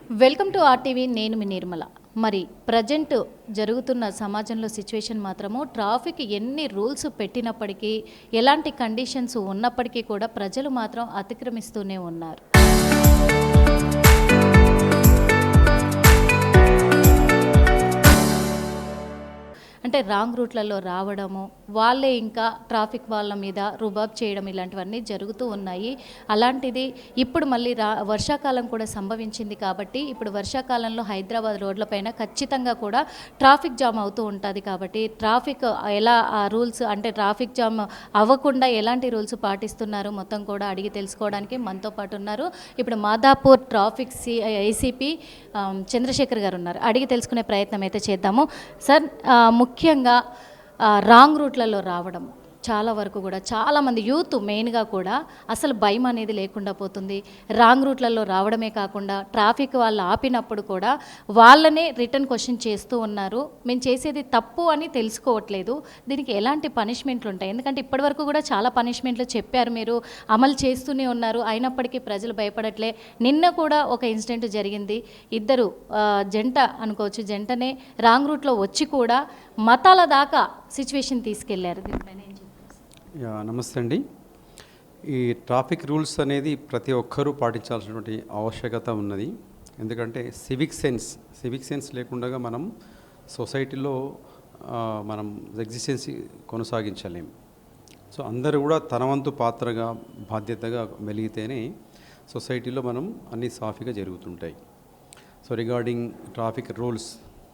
Welcome to RTV. నేను మీ నిర్మల. మరి present జరుగుతున్న సమాజంలో సిచ్యువేషన్ మాత్రము ట్రాఫిక్ ఎన్ని రూల్స్ పెట్టినప్పటికీ, ఎలాంటి కండిషన్స్ ఉన్నప్పటికీ కూడా ప్రజలు మాత్రం అతిక్రమిస్తూనే ఉన్నారు. అంటే రాంగ్ రూట్లలో రావడము, వాళ్ళే ఇంకా ట్రాఫిక్ వాళ్ళ మీద రుబాబ్ చేయడం, ఇలాంటివన్నీ జరుగుతూ ఉన్నాయి. అలాంటిది ఇప్పుడు మళ్ళీ వర్షాకాలం కూడా సంభవించింది కాబట్టి ఇప్పుడు వర్షాకాలంలో హైదరాబాద్ రోడ్లపైన ఖచ్చితంగా కూడా ట్రాఫిక్ జామ్ అవుతూ ఉంటుంది. కాబట్టి ట్రాఫిక్ ఎలా ఆ రూల్స్ అంటే ట్రాఫిక్ జామ్ అవ్వకుండా ఎలాంటి రూల్స్ పాటిస్తున్నారు మొత్తం కూడా అడిగి తెలుసుకోవడానికి మనతో పాటు ఉన్నారు. ఇప్పుడు మాదాపూర్ ట్రాఫిక్ ఏసీపీ చంద్రశేఖర్ గారు ఉన్నారు. అడిగి తెలుసుకునే ప్రయత్నం అయితే చేద్దాము. సార్, ముఖ్యంగా రాంగ్ రూట్లలో రావడం చాలా వరకు కూడా చాలామంది యూత్ మెయిన్గా కూడా అసలు భయం అనేది లేకుండా పోతుంది. రాంగ్ రూట్లలో రావడమే కాకుండా ట్రాఫిక్ వాళ్ళు ఆపినప్పుడు కూడా వాళ్ళనే రిటర్న్ క్వశ్చన్ చేస్తూ ఉన్నారు. మేము చేసేది తప్పు అని తెలుసుకోవట్లేదు. దీనికి ఎలాంటి పనిష్మెంట్లు ఉంటాయి? ఎందుకంటే ఇప్పటివరకు కూడా చాలా పనిష్మెంట్లు చెప్పారు, మీరు అమలు చేస్తూనే ఉన్నారు. అయినప్పటికీ ప్రజలు భయపడట్లే. నిన్న కూడా ఒక ఇన్సిడెంట్ జరిగింది. ఇద్దరు జంట అనుకోవచ్చు, జంటనే రాంగ్ రూట్లో వచ్చి కూడా మతాల దాకా సిచ్యువేషన్ తీసుకెళ్లారు. దీనిపైన ఏం చెప్తారు? నమస్తే అండి. ఈ ట్రాఫిక్ రూల్స్ అనేది ప్రతి ఒక్కరూ పాటించాల్సినటువంటి ఆవశ్యకత ఉన్నది. ఎందుకంటే సివిక్ సెన్స్ లేకుండా మనం సొసైటీలో మనం ఎగ్జిస్టెన్స్ కొనసాగించలేము. సో అందరూ కూడా తన వంతు పాత్రగా బాధ్యతగా మెలిగితేనే సొసైటీలో మనం అన్ని సాఫీగా జరుగుతుంటాయి. సో రిగార్డింగ్ ట్రాఫిక్ రూల్స్,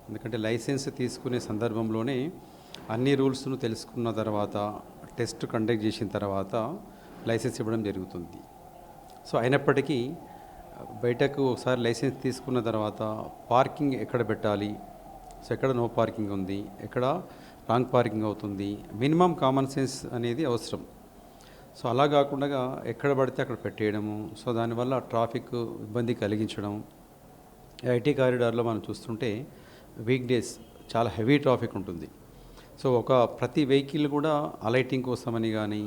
ఎందుకంటే లైసెన్స్ తీసుకునే సందర్భంలోనే అన్ని రూల్స్ను తెలుసుకున్న తర్వాత టెస్ట్ కండక్ట్ చేసిన తర్వాత లైసెన్స్ ఇవ్వడం జరుగుతుంది. సో అయినప్పటికీ బయటకు ఒకసారి లైసెన్స్ తీసుకున్న తర్వాత పార్కింగ్ ఎక్కడ పెట్టాలి, సో ఎక్కడ నో పార్కింగ్ ఉంది, ఎక్కడ రాంగ్ పార్కింగ్ అవుతుంది, మినిమం కామన్ సెన్స్ అనేది అవసరం. సో అలా కాకుండా ఎక్కడ పడితే అక్కడ పెట్టేయడము, సో దానివల్ల ట్రాఫిక్ ఇబ్బంది కలిగించడం. ఐటీ కారిడార్లో మనం చూస్తుంటే వీక్ డేస్ చాలా హెవీ ట్రాఫిక్ ఉంటుంది. సో ప్రతి వెహికల్ కూడా అలైటింగ్ కోసమని కానీ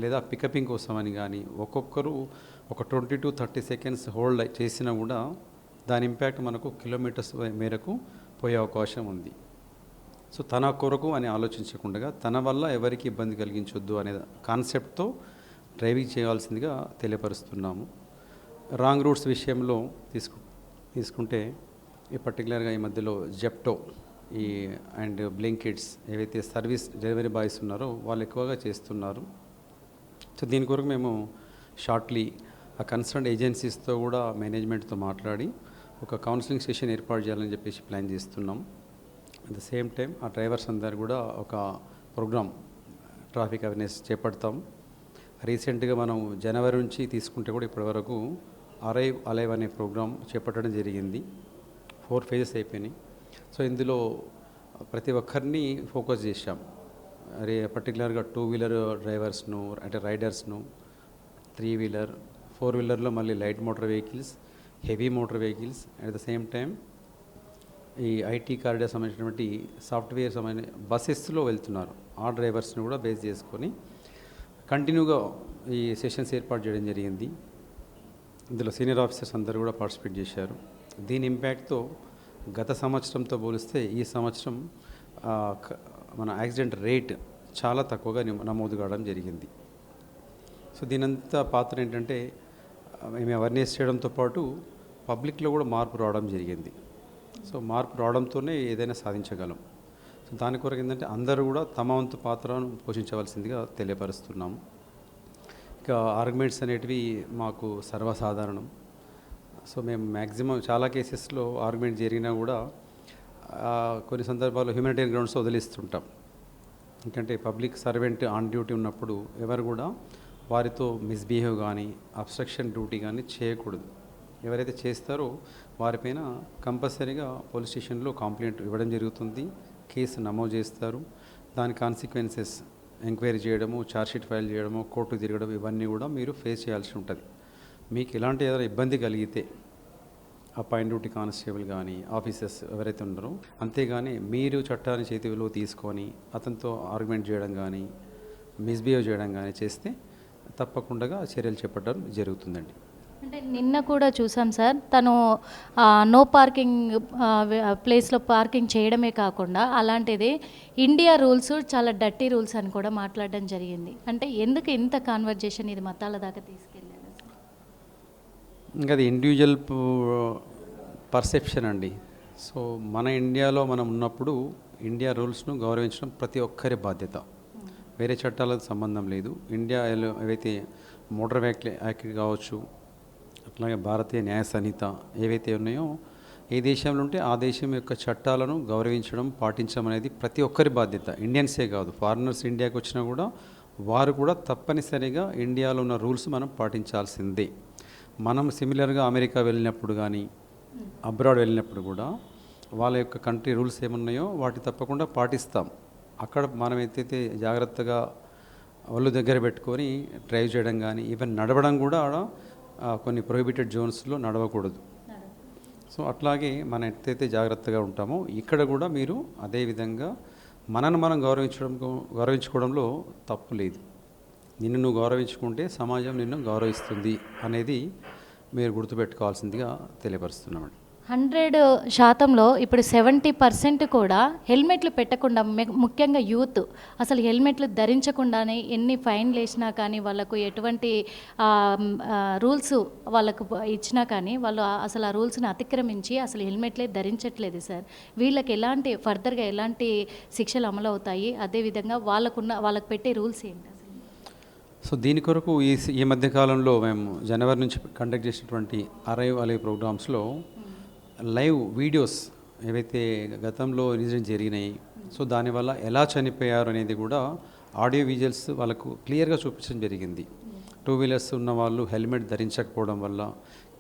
లేదా పికపింగ్ కోసమని కానీ ఒక్కొక్కరు ఒక 20 to 30 seconds హోల్డ్ చేసినా కూడా దాని ఇంపాక్ట్ మనకు కిలోమీటర్స్ మేరకు పోయే అవకాశం ఉంది. సో తన కొరకు అని ఆలోచించకుండా తన వల్ల ఎవరికి ఇబ్బంది కలిగించొద్దు అనే కాన్సెప్ట్తో డ్రైవింగ్ చేయాల్సిందిగా తెలియపరుస్తున్నాము. రాంగ్ రూట్స్ విషయంలో తీసుకుంటే పర్టికులర్గా ఈ మధ్యలో జెప్టో అండ్ బ్లింకిట్స్ ఏవైతే సర్వీస్ డెలివరీ బాయ్స్ ఉన్నారో వాళ్ళు ఎక్కువగా చేస్తున్నారు. సో దీని కొరకు మేము షార్ట్లీ ఆ కన్సర్న్ ఏజెన్సీస్తో కూడా మేనేజ్మెంట్తో మాట్లాడి ఒక కౌన్సిలింగ్ సెషన్ ఏర్పాటు చేయాలని చెప్పేసి ప్లాన్ చేస్తున్నాం. అట్ ద సేమ్ టైం ఆ డ్రైవర్స్ అందరు కూడా ఒక ప్రోగ్రామ్ ట్రాఫిక్ అవేర్నెస్ చేపడతాం. రీసెంట్గా మనం జనవరి నుంచి తీసుకుంటే కూడా ఇప్పటివరకు అరైవ్ అలైవ్ అనే ప్రోగ్రామ్ చేపట్టడం జరిగింది. 4 phases అయిపోయినాయి. సో ఇందులో ప్రతి ఒక్కరిని ఫోకస్ చేశాం. పర్టికులర్గా 2-wheeler డ్రైవర్స్ను అంటే రైడర్స్ను, 3-wheeler, 4-wheelerలో మళ్ళీ light motor vehicles, heavy motor vehicles, at the same time ఈ ఐటీ కారిడార్ సంబంధించినటువంటి సాఫ్ట్వేర్ సంబంధించిన బస్సెస్లో వెళ్తున్నారు. ఆ డ్రైవర్స్ని కూడా బేస్ చేసుకొని కంటిన్యూగా ఈ సెషన్స్ ఏర్పాటు చేయడం జరిగింది. ఇందులో సీనియర్ ఆఫీసర్స్ అందరూ కూడా పార్టిసిపేట్ చేశారు. దీని ఇంపాక్ట్తో గత సంవత్సరంతో పోలిస్తే ఈ సంవత్సరం మన యాక్సిడెంట్ రేట్ చాలా తక్కువగా నమోదు కావడం జరిగింది. సో దీనంతా పాత్ర ఏంటంటే మేము అవేర్నెస్ చేయడంతో పాటు పబ్లిక్లో కూడా మార్పు రావడం జరిగింది. సో మార్పు రావడంతోనే ఏదైనా సాధించగలం. సో దాని కొరకు ఏంటంటే అందరూ కూడా తమ వంతు పాత్రను పోషించవలసిందిగా తెలియపరుస్తున్నాము. ఇక ఆర్గ్యుమెంట్స్ అనేటివి మాకు సర్వసాధారణం. సో మేము మ్యాక్సిమం చాలా కేసెస్లో ఆర్గ్యుమెంట్ జరిగినా కూడా కొన్ని సందర్భాల్లో హ్యూమనిటేరియన్ గ్రౌండ్స్ వదిలిస్తుంటాం. ఎందుకంటే పబ్లిక్ సర్వెంట్ ఆన్ డ్యూటీ ఉన్నప్పుడు ఎవరు కూడా వారితో మిస్బిహేవ్ కానీ అబ్స్ట్రక్షన్ డ్యూటీ కానీ చేయకూడదు. ఎవరైతే చేస్తారో వారిపైన కంపల్సరీగా పోలీస్ స్టేషన్లో కంప్లైంట్ ఇవ్వడం జరుగుతుంది. కేసు నమోదు చేస్తారు. దాని కాన్సిక్వెన్సెస్ ఎంక్వైరీ చేయడము, ఛార్జ్షీట్ ఫైల్ చేయడము, కోర్టుకు తిరగడం, ఇవన్నీ కూడా మీరు ఫేస్ చేయాల్సి ఉంటుంది. మీకు ఎలాంటి ఏదైనా ఇబ్బంది కలిగితే ఆ పైన డ్యూటీ కానిస్టేబుల్ కానీ ఆఫీసర్స్ ఎవరైతే ఉన్నారో, అంతేగాని మీరు చట్టాన్ని చేతిలో తీసుకొని అతనితో ఆర్గ్యుమెంట్ చేయడం కానీ మిస్బిహేవ్ చేయడం కానీ చేస్తే తప్పకుండా చర్యలు చేపట్టడం జరుగుతుందండి. అంటే నిన్న కూడా చూసాం సార్, తను నో పార్కింగ్ ప్లేస్లో పార్కింగ్ చేయడమే కాకుండా అలాంటిది ఇండియా రూల్స్ చాలా డర్టీ రూల్స్ అని కూడా మాట్లాడడం జరిగింది. అంటే ఎందుకు ఇంత కాన్వర్జేషన్ ఇది మతాల దాకా తీసుకెళ్ళారు సార్? ఇంకా అది ఇండివిజువల్ పర్సెప్షన్ అండి. సో మన ఇండియాలో మనం ఉన్నప్పుడు ఇండియా రూల్స్ను గౌరవించడం ప్రతి ఒక్కరి బాధ్యత. వేరే చట్టాలకు సంబంధం లేదు. ఇండియాలో ఏవైతే మోటార్ వెహికల్ యాక్ట్ కావచ్చు, అట్లాగే భారతీయ న్యాయ సంహిత ఏవైతే ఉన్నాయో, ఏ దేశంలో ఉంటే ఆ దేశం యొక్క చట్టాలను గౌరవించడం, పాటించడం అనేది ప్రతి ఒక్కరి బాధ్యత. ఇండియన్సే కాదు, ఫారినర్స్ ఇండియాకి వచ్చినా కూడా వారు కూడా తప్పనిసరిగా ఇండియాలో ఉన్న రూల్స్ మనం పాటించాల్సిందే. మనం సిమిలర్గా అమెరికా వెళ్ళినప్పుడు కానీ అబ్రాడ్ వెళ్ళినప్పుడు కూడా వాళ్ళ యొక్క కంట్రీ రూల్స్ ఏమున్నాయో వాటి తప్పకుండా పాటిస్తాం. అక్కడ మనం అయితే జాగ్రత్తగా ఒళ్ళు దగ్గర పెట్టుకొని డ్రైవ్ చేయడం కానీ, ఈవెన్ నడవడం కూడా ఆడ కొన్ని ప్రొహిబిటెడ్ జోన్స్లో నడవకూడదు. సో అట్లాగే మనం ఎట్లయితే జాగ్రత్తగా ఉంటామో ఇక్కడ కూడా మీరు అదేవిధంగా మనను మనం గౌరవించుకోవడంలో తప్పు లేదు. నిన్ను నువ్వు గౌరవించుకుంటే సమాజం నిన్ను గౌరవిస్తుంది అనేది మీరు గుర్తుపెట్టుకోవాల్సిందిగా తెలియపరుస్తున్నామండి. 100% ఇప్పుడు 70% కూడా హెల్మెట్లు పెట్టకుండా, ముఖ్యంగా యూత్ అసలు హెల్మెట్లు ధరించకుండానే ఎన్ని ఫైన్లు వేసినా కానీ, వాళ్ళకు ఎటువంటి రూల్స్ వాళ్ళకు ఇచ్చినా కానీ వాళ్ళు అసలు ఆ రూల్స్ని అతిక్రమించి అసలు హెల్మెట్లే ధరించట్లేదు సార్. వీళ్ళకి ఎలాంటి ఫర్దర్గా ఎలాంటి శిక్షలు అమలు అవుతాయి? అదేవిధంగా వాళ్ళకు పెట్టే రూల్స్ ఏంటి అసలు? సో దీని కొరకు ఈ మధ్యకాలంలో మేము జనవరి నుంచి కండక్ట్ చేసినటువంటి అలైవ్ ప్రోగ్రామ్స్లో లైవ్ వీడియోస్ ఏవైతే గతంలో ఇన్సిడెంట్ జరిగినాయి, సో దానివల్ల ఎలా చనిపోయారు అనేది కూడా ఆడియో విజువల్స్ వాళ్ళకు క్లియర్గా చూపించడం జరిగింది. 2 వీలర్స్ ఉన్న వాళ్ళు హెల్మెట్ ధరించకపోవడం వల్ల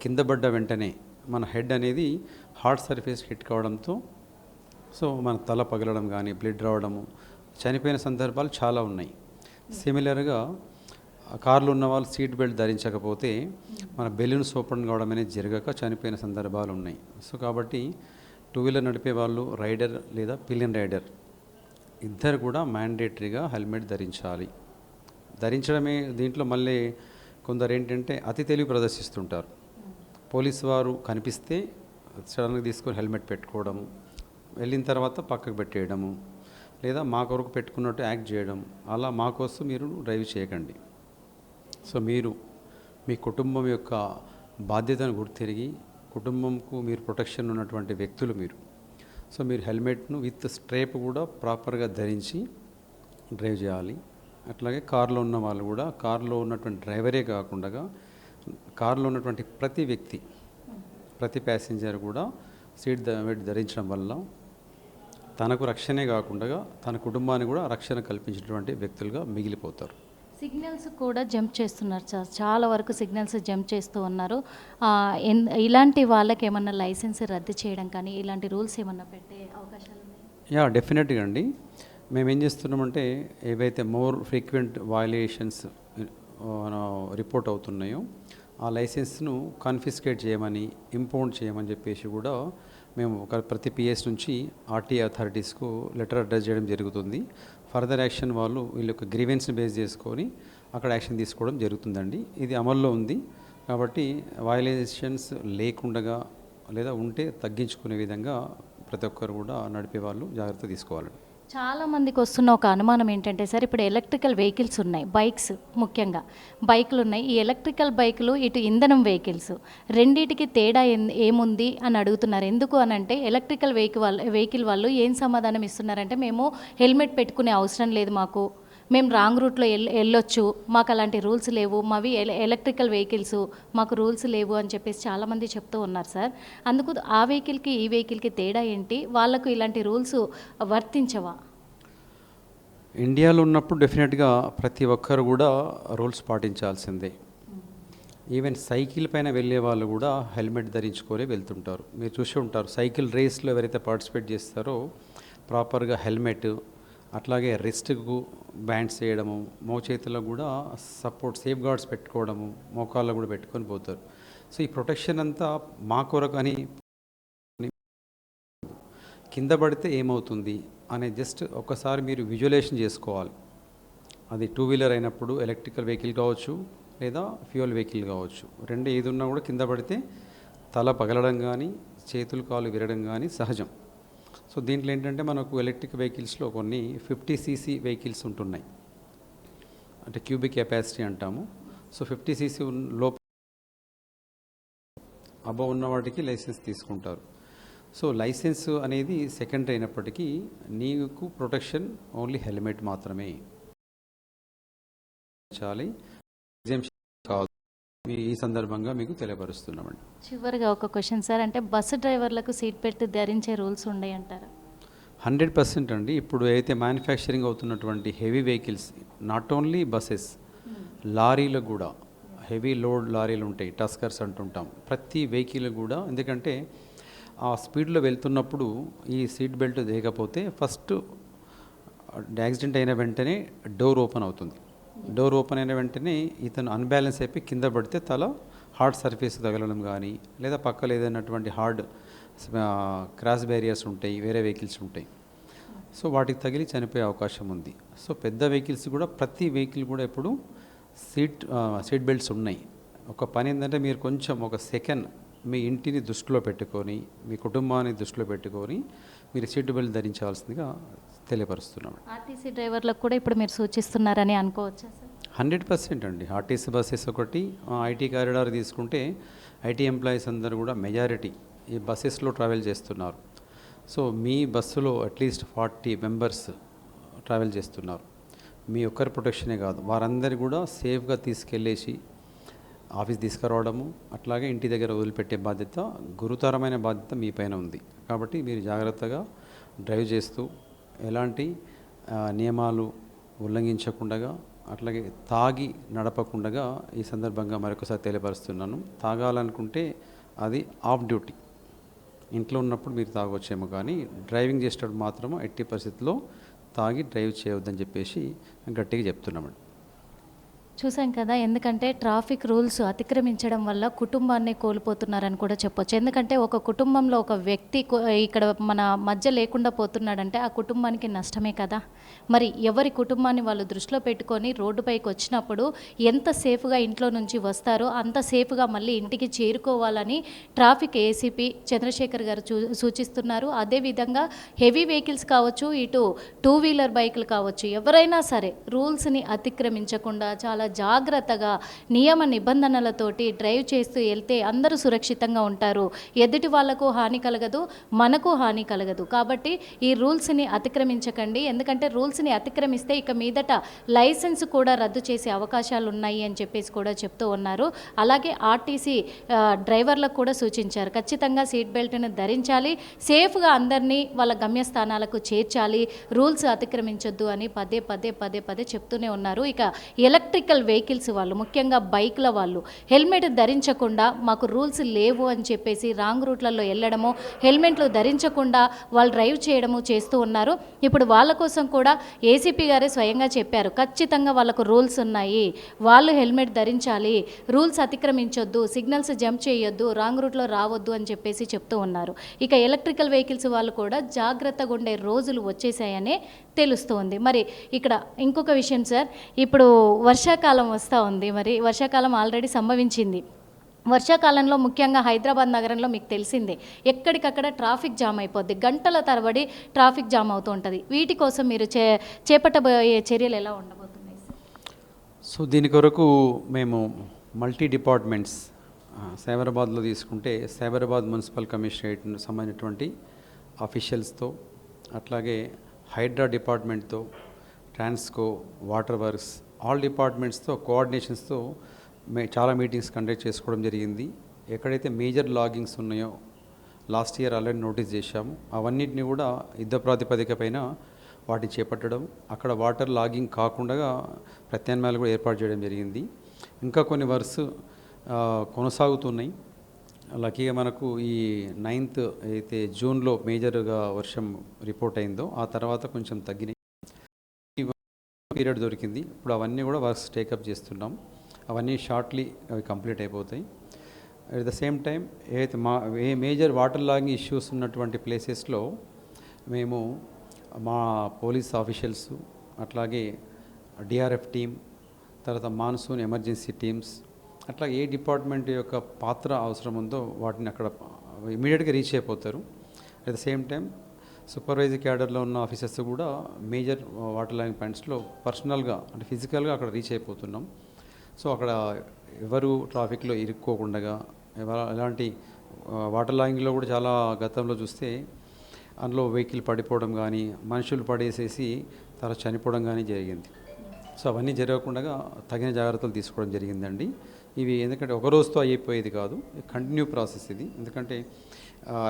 కింద పడ్డ వెంటనే మన హెడ్ అనేది హార్డ్ సర్ఫేస్ హిట్ కావడంతో సో మన తల పగలడం కానీ, బ్లడ్ రావడము, చనిపోయిన సందర్భాలు చాలా ఉన్నాయి. సిమిలర్గా కార్లు ఉన్న వాళ్ళు సీట్ బెల్ట్ ధరించకపోతే మన బెలూన్స్ ఓపెన్ కావడం అనేది జరగక చనిపోయిన సందర్భాలు ఉన్నాయి. సో కాబట్టి 2 వీలర్ నడిపే వాళ్ళు, రైడర్ లేదా పిలియన్ రైడర్ ఇద్దరు కూడా మ్యాండేటరీగా హెల్మెట్ ధరించాలి. ధరించడమే దీంట్లో మళ్ళీ కొందరు ఏంటంటే అతి తెలివి ప్రదర్శిస్తుంటారు. పోలీసు వారు కనిపిస్తే సడన్గా తీసుకొని హెల్మెట్ పెట్టుకోవడము, వెళ్ళిన తర్వాత పక్కకు పెట్టేయడము, లేదా మా కొరకు పెట్టుకున్నట్టు యాక్ట్ చేయడం, అలా మా కోసం మీరు డ్రైవ్ చేయకండి. సో మీరు మీ కుటుంబం యొక్క బాధ్యతను గుర్తిరిగి కుటుంబంకు మీరు ప్రొటెక్షన్ ఉన్నటువంటి వ్యక్తులు మీరు. సో మీరు హెల్మెట్ను విత్ స్ట్రేప్ కూడా ప్రాపర్గా ధరించి డ్రైవ్ చేయాలి. అట్లాగే కారులో ఉన్న వాళ్ళు కూడా, కారులో ఉన్నటువంటి డ్రైవరే కాకుండా కారులో ఉన్నటువంటి ప్రతి వ్యక్తి, ప్రతి ప్యాసింజర్ కూడా సీట్ బెల్ట్ ధరించడం వల్ల తనకు రక్షణే కాకుండా తన కుటుంబాన్ని కూడా రక్షణ కల్పించినటువంటి వ్యక్తులుగా మిగిలిపోతారు. సిగ్నల్స్ కూడా జంప్ చేస్తున్నారు సార్, చాలా వరకు సిగ్నల్స్ జంప్ చేస్తూ ఉన్నారు. ఇలాంటి వాళ్ళకి ఏమన్నా లైసెన్స్ రద్దు చేయడం కానీ ఇలాంటి రూల్స్ ఏమన్నా పెట్టే అవకాశాలు ఉన్నాయి? డెఫినెట్గా అండి. మేము ఏం చేస్తున్నామంటే ఏవైతే మోర్ ఫ్రీక్వెంట్ వయలేషన్స్ రిపోర్ట్ అవుతున్నాయో ఆ లైసెన్స్ను కన్ఫిస్కేట్ చేయమని, ఇంపౌండ్ చేయమని చెప్పేసి కూడా మేము ప్రతి పిఎస్ నుంచి ఆర్టీఏ అథారిటీస్కు లెటర్ అడ్రస్ చేయడం జరుగుతుంది. ఫర్దర్ యాక్షన్ వాళ్ళు వీళ్ళ యొక్క గ్రీవెన్స్ని బేస్ చేసుకొని అక్కడ యాక్షన్ తీసుకోవడం జరుగుతుందండి. ఇది అమల్లో ఉంది కాబట్టి వయలేషన్స్ లేకుండా లేదా ఉంటే తగ్గించుకునే విధంగా ప్రతి ఒక్కరు కూడా నడిపే వాళ్ళు జాగ్రత్త తీసుకోవాలి. చాలా మందికి వస్తున్న ఒక అనుమానం ఏంటంటే సార్, ఇప్పుడు ఎలక్ట్రికల్ వెహికల్స్ ఉన్నాయి, బైక్స్ ముఖ్యంగా బైకులు ఉన్నాయి. ఈ ఎలక్ట్రికల్ బైకులు ఇటు ఇంధనం వెహికల్స్ రెండిటికి తేడా ఏముంది అని అడుగుతున్నారు. ఎందుకు అని అంటే ఎలక్ట్రికల్ వెహికల్ వాళ్ళు ఏం సమాధానం ఇస్తున్నారంటే, మేము హెల్మెట్ పెట్టుకునే అవసరం లేదు, మేము రాంగ్ రూట్లో వెళ్ళొచ్చు, మాకు అలాంటి రూల్స్ లేవు, మావి ఎలక్ట్రికల్ వెహికల్స్, మాకు రూల్స్ లేవు అని చెప్పేసి చాలామంది చెప్తూ ఉన్నారు సార్. అందుకు ఆ వెహికల్కి ఈ వెహికల్కి తేడా ఏంటి? వాళ్ళకు ఇలాంటి రూల్స్ వర్తించవా? ఇండియాలో ఉన్నప్పుడు డెఫినెట్గా ప్రతి ఒక్కరు కూడా రూల్స్ పాటించాల్సిందే. ఈవెన్ సైకిల్ పైన వెళ్ళే వాళ్ళు కూడా హెల్మెట్ ధరించుకొని వెళ్తుంటారు. మీరు చూసి ఉంటారు, సైకిల్ రేస్లో ఎవరైతే పార్టిసిపేట్ చేస్తారో ప్రాపర్గా హెల్మెట్, అట్లాగే రిస్ట్కు బ్యాండ్స్ చేయడము, మోచేతులకు కూడా సపోర్ట్ సేఫ్ గార్డ్స్ పెట్టుకోవడము, మోకాళ్ళకు కూడా పెట్టుకొని పోతారు. సో ఈ ప్రొటెక్షన్ అంతా మా కొరకు అని, కింద పడితే ఏమవుతుంది అనే జస్ట్ ఒకసారి మీరు విజువలైజేషన్ చేసుకోవాలి. అది 2 వీలర్ అయినప్పుడు, ఎలక్ట్రికల్ వెహికల్ కావచ్చు, లేదా ఫ్యూయల్ వెహికల్ కావచ్చు. రెండు ఏది ఉన్నా కూడా కింద పడితే తల పగలడం కానీ చేతులు కాలు విరగడం కానీ సహజం. సో దీంట్లో ఏంటంటే మనకు ఎలక్ట్రిక్ వెహికల్స్లో కొన్ని 50 cc వెహికల్స్ ఉంటున్నాయి, అంటే క్యూబిక్ కెపాసిటీ అంటాము. సో 50 cc లోపల అబవ్ ఉన్న వాటికి లైసెన్స్ తీసుకుంటారు. సో లైసెన్స్ అనేది సెకండరీ అయినప్పటికీ నీకు ప్రొటెక్షన్ ఓన్లీ హెల్మెట్ మాత్రమే చాలి, ఎగ్జామ్షన్ కాదు. ఈ సందర్భంగా మీకు తెలియపరుస్తున్నామండి. చివరిగా ఒక క్వశ్చన్ సార్, అంటే బస్సు డ్రైవర్లకు సీట్ బెల్ట్ ధరించే రూల్స్ ఉన్నాయి అంటారా? 100% అండి. ఇప్పుడు అయితే మ్యానుఫ్యాక్చరింగ్ అవుతున్నటువంటి heavy vehicles, not only buses, లారీలకు కూడా హెవీ లోడ్ లారీలు ఉంటాయి, టస్కర్స్ అంటుంటాం. ప్రతి వెహికల్ కూడా, ఎందుకంటే ఆ స్పీడ్లో వెళ్తున్నప్పుడు ఈ సీట్ బెల్ట్ లేకపోతే ఫస్ట్ యాక్సిడెంట్ అయిన వెంటనే డోర్ ఓపెన్ అవుతుంది. డోర్ ఓపెన్ అయిన వెంటనే ఇతను అన్బ్యాలెన్స్ అయిపోయి కింద పడితే తల హార్డ్ సర్ఫేస్ తగలడం కానీ, లేదా పక్కన ఏదైనటువంటి హార్డ్ క్రాస్ బ్యారియర్స్ ఉంటాయి, వేరే వెహికల్స్ ఉంటాయి. సో వాటికి తగిలి చనిపోయే అవకాశం ఉంది. సో పెద్ద వెహికల్స్ కూడా, ప్రతి వెహికల్ కూడా ఇప్పుడు సీట్ బెల్ట్స్ ఉన్నాయి. ఒక పని ఏంటంటే మీరు కొంచెం ఒక సెకండ్ మీ ఇంటిని దృష్టిలో పెట్టుకొని, మీ కుటుంబాన్ని దృష్టిలో పెట్టుకొని మీరు సీట్ బెల్ట్ ధరించాల్సిందిగా తెలియపరుస్తున్నాం. ఆర్టీసీ డ్రైవర్లకు కూడా ఇప్పుడు మీరు సూచిస్తున్నారని అనుకోవచ్చా సార్? 100% అండి. ఆర్టీసీ బస్సెస్ ఒకటి, ఐటీ కారిడార్ తీసుకుంటే ఐటీ ఎంప్లాయీస్ అందరూ కూడా మెజారిటీ ఈ బస్సెస్లో ట్రావెల్ చేస్తున్నారు. సో మీ బస్సులో అట్లీస్ట్ 40 మెంబర్స్ ట్రావెల్ చేస్తున్నారు. మీ ఒక్కరి ప్రొటెక్షనే కాదు, వారందరూ కూడా సేఫ్గా తీసుకెళ్ళేసి ఆఫీస్ తీసుకురావడము, అట్లాగే ఇంటి దగ్గర వదిలిపెట్టే బాధ్యత, గురుతరమైన బాధ్యత మీ పైన ఉంది. కాబట్టి మీరు జాగ్రత్తగా డ్రైవ్ చేస్తూ ఎలాంటి నియమాలు ఉల్లంఘించకుండా, అట్లాగే తాగి నడపకుండా ఈ సందర్భంగా మరొకసారి తెలియపరుస్తున్నాను. తాగాలనుకుంటే అది ఆఫ్ డ్యూటీ, ఇంట్లో ఉన్నప్పుడు మీరు తాగొచ్చేమో, కానీ డ్రైవింగ్ చేసేటప్పుడు మాత్రం ఎట్టి పరిస్థితుల్లో తాగి డ్రైవ్ చేయవద్దని చెప్పేసి గట్టిగా చెప్తున్నామండి. చూసాం కదా, ఎందుకంటే ట్రాఫిక్ రూల్స్ అతిక్రమించడం వల్ల కుటుంబాన్ని కోల్పోతున్నారని కూడా చెప్పొచ్చు. ఎందుకంటే ఒక కుటుంబంలో ఒక వ్యక్తి ఇక్కడ మన మధ్య లేకుండా పోతున్నాడంటే ఆ కుటుంబానికి నష్టమే కదా. మరి ఎవరి కుటుంబాన్ని వాళ్ళు దృష్టిలో పెట్టుకొని రోడ్డుపైకి వచ్చినప్పుడు ఎంత సేఫ్గా ఇంట్లో నుంచి వస్తారో అంత సేఫ్గా మళ్ళీ ఇంటికి చేరుకోవాలని ట్రాఫిక్ ఏసీపీ చంద్రశేఖర్ గారు సూచిస్తున్నారు. అదేవిధంగా హెవీ వెహికల్స్ కావచ్చు, ఇటు 2-వీలర్ బైకులు కావచ్చు, ఎవరైనా సరే రూల్స్ని అతిక్రమించకుండా చాలా జాగ్రత్తగా నియమ నిబంధనలతోటి డ్రైవ్ చేస్తూ వెళ్తే అందరూ సురక్షితంగా ఉంటారు. ఎదుటి వాళ్లకు హాని కలగదు, మనకు హాని కలగదు. కాబట్టి ఈ రూల్స్ని అతిక్రమించకండి. ఎందుకంటే రూల్స్ని అతిక్రమిస్తే ఇక మీదట లైసెన్స్ కూడా రద్దు చేసే అవకాశాలు ఉన్నాయి అని చెప్పేసి కూడా చెప్తూ ఉన్నారు. అలాగే ఆర్టీసీ డ్రైవర్లకు కూడా సూచించారు, ఖచ్చితంగా సీట్ బెల్ట్ను ధరించాలి, సేఫ్గా అందరినీ వాళ్ళ గమ్యస్థానాలకు చేర్చాలి, రూల్స్ అతిక్రమించొద్దు అని పదే పదే చెప్తూనే ఉన్నారు. ఇక ఎలక్ట్రికల్ వెహికల్స్ వాళ్ళు, ముఖ్యంగా బైక్ల వాళ్ళు హెల్మెట్ ధరించకుండా మాకు రూల్స్ లేవు అని చెప్పేసి రాంగ్ రూట్లలో వెళ్ళడము, హెల్మెట్లు ధరించకుండా వాళ్ళు డ్రైవ్ చేయడము చేస్తూ ఉన్నారు. ఇప్పుడు వాళ్ళ కోసం కూడా ఏసీపీ గారే స్వయంగా చెప్పారు, ఖచ్చితంగా వాళ్ళకు రూల్స్ ఉన్నాయి, వాళ్ళు హెల్మెట్ ధరించాలి, రూల్స్ అతిక్రమించొద్దు, సిగ్నల్స్ జంప్ చేయొద్దు, రాంగ్ రూట్లో రావద్దు అని చెప్పేసి చెప్తూ ఉన్నారు. ఇక ఎలక్ట్రికల్ వెహికల్స్ వాళ్ళు కూడా జాగ్రత్తగా ఉండే రోజులు వచ్చేసాయనే తెలుస్తుంది. మరి ఇక్కడ ఇంకొక విషయం సార్, ఇప్పుడు వర్షాకాలం వస్తూ ఉంది. మరి వర్షాకాలం ఆల్రెడీ సంభవించింది. వర్షాకాలంలో ముఖ్యంగా హైదరాబాద్ నగరంలో మీకు తెలిసిందే, ఎక్కడికక్కడ ట్రాఫిక్ జామ్ అయిపోద్ది, గంటల తరబడి ట్రాఫిక్ జామ్ అవుతూ ఉంటుంది. వీటి కోసం మీరు చేపట్టబోయే చర్యలు ఎలా ఉండబోతున్నాయి సార్? సో దీని కొరకు మేము మల్టీ డిపార్ట్మెంట్స్, సైబరాబాద్లో తీసుకుంటే సైబరాబాద్ మున్సిపల్ కమిషనరేట్ సంబంధించినటువంటి ఆఫీషియల్స్తో, అట్లాగే హైడ్రా డిపార్ట్మెంట్తో, ట్రాన్స్కో, వాటర్ వర్క్స్, ఆల్ డిపార్ట్మెంట్స్తో కోఆర్డినేషన్స్తో చాలా మీటింగ్స్ కండక్ట్ చేసుకోవడం జరిగింది. ఎక్కడైతే మేజర్ లాగింగ్స్ ఉన్నాయో లాస్ట్ ఇయర్ ఆల్రెడీ నోటీస్ చేశాము, అవన్నిటిని కూడా యుద్ధ ప్రాతిపదిక పైన వాటిని చేపట్టడం, అక్కడ వాటర్ లాగింగ్ కాకుండా ప్రత్యామ్నాయాలు కూడా ఏర్పాటు చేయడం జరిగింది. ఇంకా కొన్ని వర్క్స్ కొనసాగుతున్నాయి. లక్కీగా మనకు ఈ 9th అయితే జూన్లో మేజర్గా వర్షం రిపోర్ట్ అయిందో ఆ తర్వాత కొంచెం తగ్గినాయి, పీరియడ్ దొరికింది. ఇప్పుడు అవన్నీ కూడా వర్క్స్ టేకప్ చేస్తున్నాం. అవన్నీ షార్ట్లీ అవి కంప్లీట్ అయిపోతాయి. అట్ ద సేమ్ టైం ఏదైతే మేజర్ వాటర్ లాగింగ్ ఇష్యూస్ ఉన్నటువంటి ప్లేసెస్లో మేము మా పోలీస్ ఆఫీషియల్స్, అట్లాగే డిఆర్ఎఫ్ టీమ్, తర్వాత మాన్సూన్ ఎమర్జెన్సీ టీమ్స్, అట్లా ఏ డిపార్ట్మెంట్ యొక్క పాత్ర అవసరం ఉందో వాటిని అక్కడ ఇమీడియట్గా రీచ్ అయిపోతారు. At the same time supervisor క్యాడర్లో ఉన్న ఆఫీసర్స్ కూడా మేజర్ వాటర్ లైన్ పాయింట్స్లో పర్సనల్గా అంటే ఫిజికల్గా అక్కడ రీచ్ అయిపోతున్నాం. సో అక్కడ ఎవరు ట్రాఫిక్లో ఇరుక్కోకుండా ఎలాంటి వాటర్ లాగింగ్లో కూడా చాలా గతంలో చూస్తే అందులో వెహికల్ పడిపోవడం కానీ మనుషులు పడేసేసి తర్వాత చనిపోవడం కానీ జరిగింది. సో అవన్నీ జరగకుండా తగిన జాగ్రత్తలు తీసుకోవడం జరిగిందండి. ఇవి ఎందుకంటే ఒక రోజుతో అయిపోయేది కాదు, కంటిన్యూ ప్రాసెస్ ఇది. ఎందుకంటే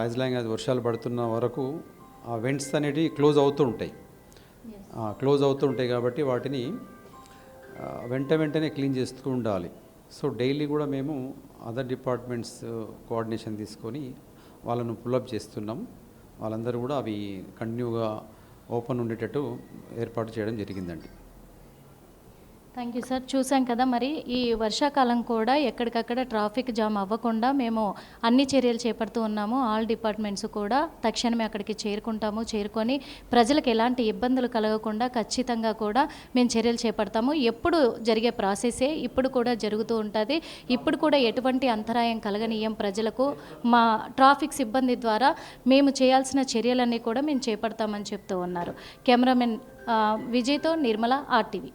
యాజ్ లాంగ్ యాజ్ వర్షాలు పడుతున్న వరకు ఆ వెంట్స్ అనేటివి క్లోజ్ అవుతూ ఉంటాయి కాబట్టి వాటిని వెంటనే క్లీన్ చేస్తూ ఉండాలి. సో డైలీ కూడా మేము అదర్ డిపార్ట్మెంట్స్ కోఆర్డినేషన్ తీసుకొని వాళ్ళను పుల్అప్ చేస్తున్నాం. వాళ్ళందరూ కూడా అవి కంటిన్యూగా ఓపెన్ ఉండేటట్టు ఏర్పాటు చేయడం జరిగిందండి. Thank you sir. చూసాం కదా, మరి ఈ వర్షాకాలం కూడా ఎక్కడికక్కడ ట్రాఫిక్ జామ్ అవ్వకుండా మేము అన్ని చర్యలు చేపడుతూ ఉన్నాము. ఆల్ డిపార్ట్మెంట్స్ కూడా తక్షణమే అక్కడికి చేరుకొని ప్రజలకు ఎలాంటి ఇబ్బందులు కలగకుండా ఖచ్చితంగా కూడా మేము చర్యలు చేపడతాము. ఎప్పుడు జరిగే ప్రాసెసే ఇప్పుడు కూడా జరుగుతూ ఉంటుంది. ఇప్పుడు కూడా ఎటువంటి అంతరాయం కలగనీయం ప్రజలకు. మా ట్రాఫిక్ సిబ్బంది ద్వారా మేము చేయాల్సిన చర్యలన్నీ కూడా మేము చేపడతామని చెప్తూ ఉన్నారు. కెమెరామెన్ విజయ్తో నిర్మల, RTV.